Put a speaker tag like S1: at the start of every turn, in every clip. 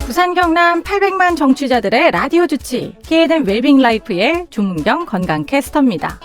S1: 부산 경남 800만 정취자들의 라디오 주치 K&M 웰빙 라이프의 조문경 건강 캐스터입니다.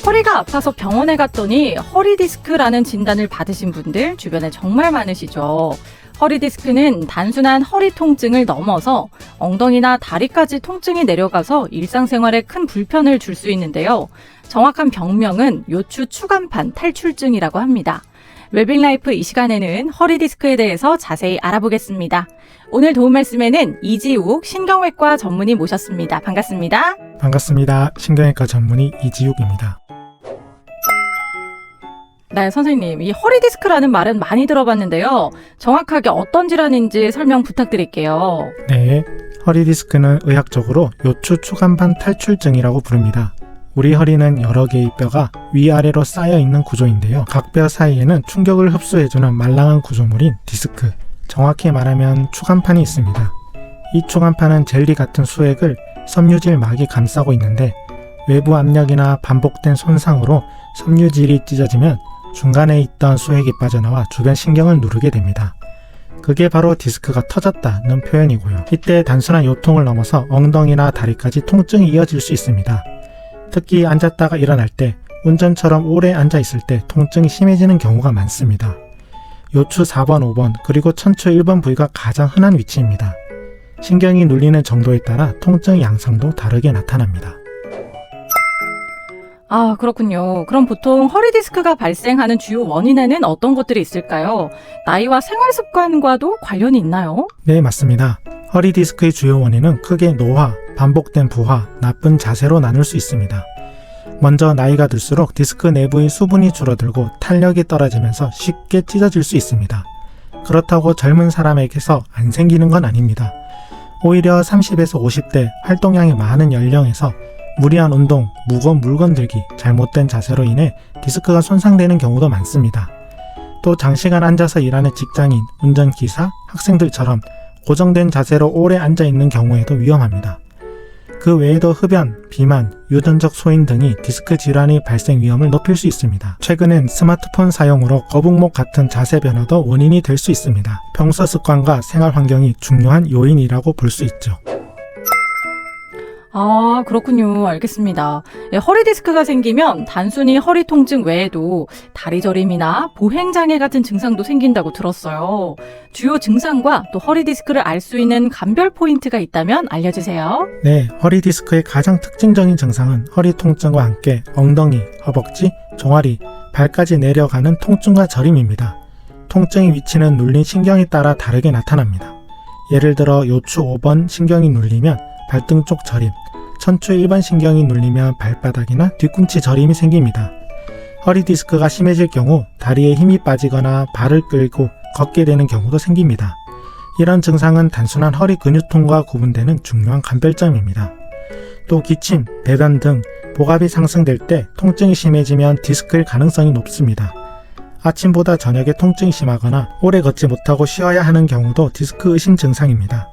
S1: 허리가 아파서 병원에 갔더니 허리 디스크라는 진단을 받으신 분들 주변에 정말 많으시죠. 허리 디스크는 단순한 허리 통증을 넘어서 엉덩이나 다리까지 통증이 내려가서 일상생활에 큰 불편을 줄 수 있는데요. 정확한 병명은 요추 추간판 탈출증이라고 합니다. 웰빙 라이프 이 시간에는 허리 디스크에 대해서 자세히 알아보겠습니다. 오늘 도움 말씀에는 이지욱 신경외과 전문의 모셨습니다. 반갑습니다.
S2: 반갑습니다. 신경외과 전문의 이지욱입니다.
S1: 네, 선생님. 이 허리 디스크라는 말은 많이 들어봤는데요. 정확하게 어떤 질환인지 설명 부탁드릴게요.
S2: 네, 허리 디스크는 의학적으로 요추 추간판 탈출증이라고 부릅니다. 우리 허리는 여러 개의 뼈가 위아래로 쌓여 있는 구조인데요. 각 뼈 사이에는 충격을 흡수해주는 말랑한 구조물인 디스크, 정확히 말하면 추간판이 있습니다. 이 추간판은 젤리 같은 수액을 섬유질 막이 감싸고 있는데 외부 압력이나 반복된 손상으로 섬유질이 찢어지면 중간에 있던 수액이 빠져나와 주변 신경을 누르게 됩니다. 그게 바로 디스크가 터졌다는 표현이고요. 이때 단순한 요통을 넘어서 엉덩이나 다리까지 통증이 이어질 수 있습니다. 특히 앉았다가 일어날 때, 운전처럼 오래 앉아 있을 때 통증이 심해지는 경우가 많습니다. 요추 4번, 5번, 그리고 천추 1번 부위가 가장 흔한 위치입니다. 신경이 눌리는 정도에 따라 통증의 양상도 다르게 나타납니다.
S1: 아, 그렇군요. 그럼 보통 허리 디스크가 발생하는 주요 원인에는 어떤 것들이 있을까요? 나이와 생활 습관과도 관련이 있나요?
S2: 네, 맞습니다. 허리 디스크의 주요 원인은 크게 노화, 반복된 부하, 나쁜 자세로 나눌 수 있습니다. 먼저 나이가 들수록 디스크 내부의 수분이 줄어들고 탄력이 떨어지면서 쉽게 찢어질 수 있습니다. 그렇다고 젊은 사람에게서 안 생기는 건 아닙니다. 오히려 30에서 50대 활동량이 많은 연령에서 무리한 운동, 무거운 물건 들기, 잘못된 자세로 인해 디스크가 손상되는 경우도 많습니다. 또 장시간 앉아서 일하는 직장인, 운전기사, 학생들처럼 고정된 자세로 오래 앉아있는 경우에도 위험합니다. 그 외에도 흡연, 비만, 유전적 소인 등이 디스크 질환의 발생 위험을 높일 수 있습니다. 최근엔 스마트폰 사용으로 거북목 같은 자세 변화도 원인이 될 수 있습니다. 평소 습관과 생활 환경이 중요한 요인이라고 볼 수 있죠.
S1: 아, 그렇군요. 알겠습니다. 예, 허리 디스크가 생기면 단순히 허리 통증 외에도 다리 저림이나 보행장애 같은 증상도 생긴다고 들었어요. 주요 증상과 또 허리 디스크를 알 수 있는 감별 포인트가 있다면 알려주세요.
S2: 네, 허리 디스크의 가장 특징적인 증상은 허리 통증과 함께 엉덩이, 허벅지, 종아리, 발까지 내려가는 통증과 저림입니다. 통증의 위치는 눌린 신경에 따라 다르게 나타납니다. 예를 들어 요추 5번 신경이 눌리면 발등 쪽 저림, 천추 1번 신경이 눌리면 발바닥이나 뒤꿈치 저림이 생깁니다. 허리 디스크가 심해질 경우 다리에 힘이 빠지거나 발을 끌고 걷게 되는 경우도 생깁니다. 이런 증상은 단순한 허리 근육통과 구분되는 중요한 감별점입니다. 또 기침, 배변 등 복압이 상승될 때 통증이 심해지면 디스크일 가능성이 높습니다. 아침보다 저녁에 통증이 심하거나 오래 걷지 못하고 쉬어야 하는 경우도 디스크 의심 증상입니다.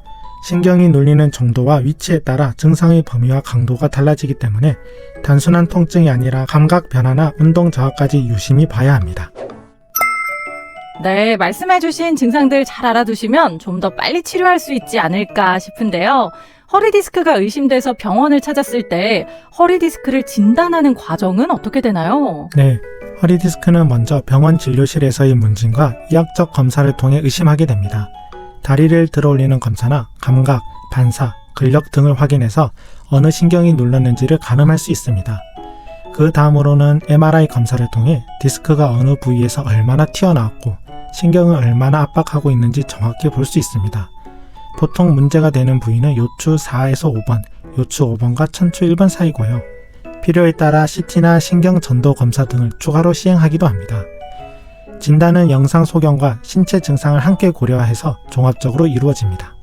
S2: 신경이 눌리는 정도와 위치에 따라 증상의 범위와 강도가 달라지기 때문에 단순한 통증이 아니라 감각 변화나 운동 저하까지 유심히 봐야 합니다.
S1: 네, 말씀해주신 증상들 잘 알아두시면 좀 더 빨리 치료할 수 있지 않을까 싶은데요. 허리 디스크가 의심돼서 병원을 찾았을 때 허리 디스크를 진단하는 과정은 어떻게 되나요?
S2: 네, 허리 디스크는 먼저 병원 진료실에서의 문진과 이학적 검사를 통해 의심하게 됩니다. 다리를 들어올리는 검사나 감각, 반사, 근력 등을 확인해서 어느 신경이 눌렀는지를 가늠할 수 있습니다. 그 다음으로는 MRI 검사를 통해 디스크가 어느 부위에서 얼마나 튀어나왔고 신경을 얼마나 압박하고 있는지 정확히 볼 수 있습니다. 보통 문제가 되는 부위는 요추 4에서 5번, 요추 5번과 천추 1번 사이고요. 필요에 따라 CT나 신경 전도 검사 등을 추가로 시행하기도 합니다. 진단은 영상 소견과 신체 증상을 함께 고려해서 종합적으로 이루어집니다.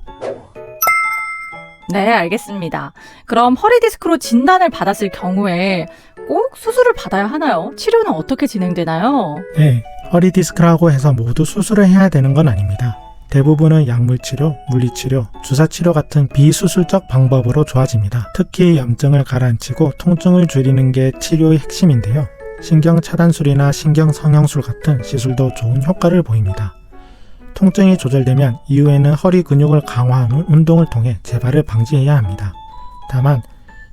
S1: 네, 알겠습니다. 그럼 허리 디스크로 진단을 받았을 경우에 꼭 수술을 받아야 하나요? 치료는 어떻게 진행되나요?
S2: 네, 허리 디스크라고 해서 모두 수술을 해야 되는 건 아닙니다. 대부분은 약물치료, 물리치료, 주사치료 같은 비수술적 방법으로 좋아집니다. 특히 염증을 가라앉히고 통증을 줄이는 게 치료의 핵심인데요. 신경 차단술이나 신경 성형술 같은 시술도 좋은 효과를 보입니다. 통증이 조절되면 이후에는 허리 근육을 강화하는 운동을 통해 재발을 방지해야 합니다. 다만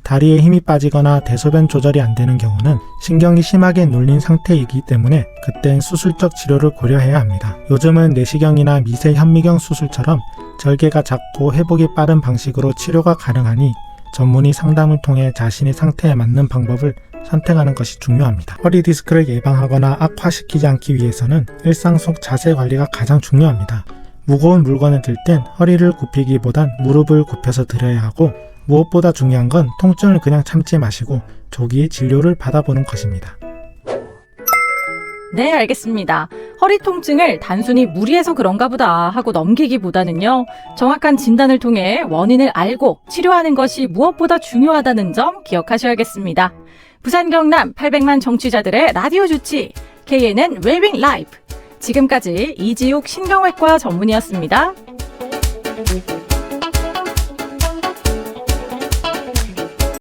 S2: 다리에 힘이 빠지거나 대소변 조절이 안 되는 경우는 신경이 심하게 눌린 상태이기 때문에 그땐 수술적 치료를 고려해야 합니다. 요즘은 내시경이나 미세 현미경 수술처럼 절개가 작고 회복이 빠른 방식으로 치료가 가능하니 전문의 상담을 통해 자신의 상태에 맞는 방법을 선택하는 것이 중요합니다. 허리 디스크를 예방하거나 악화시키지 않기 위해서는 일상 속 자세 관리가 가장 중요합니다. 무거운 물건을 들 땐 허리를 굽히기보단 무릎을 굽혀서 들어야 하고, 무엇보다 중요한 건 통증을 그냥 참지 마시고 조기에 진료를 받아보는 것입니다.
S1: 네, 알겠습니다. 허리 통증을 단순히 무리해서 그런가 보다 하고 넘기기보다는요, 정확한 진단을 통해 원인을 알고 치료하는 것이 무엇보다 중요하다는 점 기억하셔야겠습니다. 부산 경남 800만 정취자들의 라디오 주치 KNN 웰빙 라이프, 지금까지 이지욱 신경외과 전문의였습니다.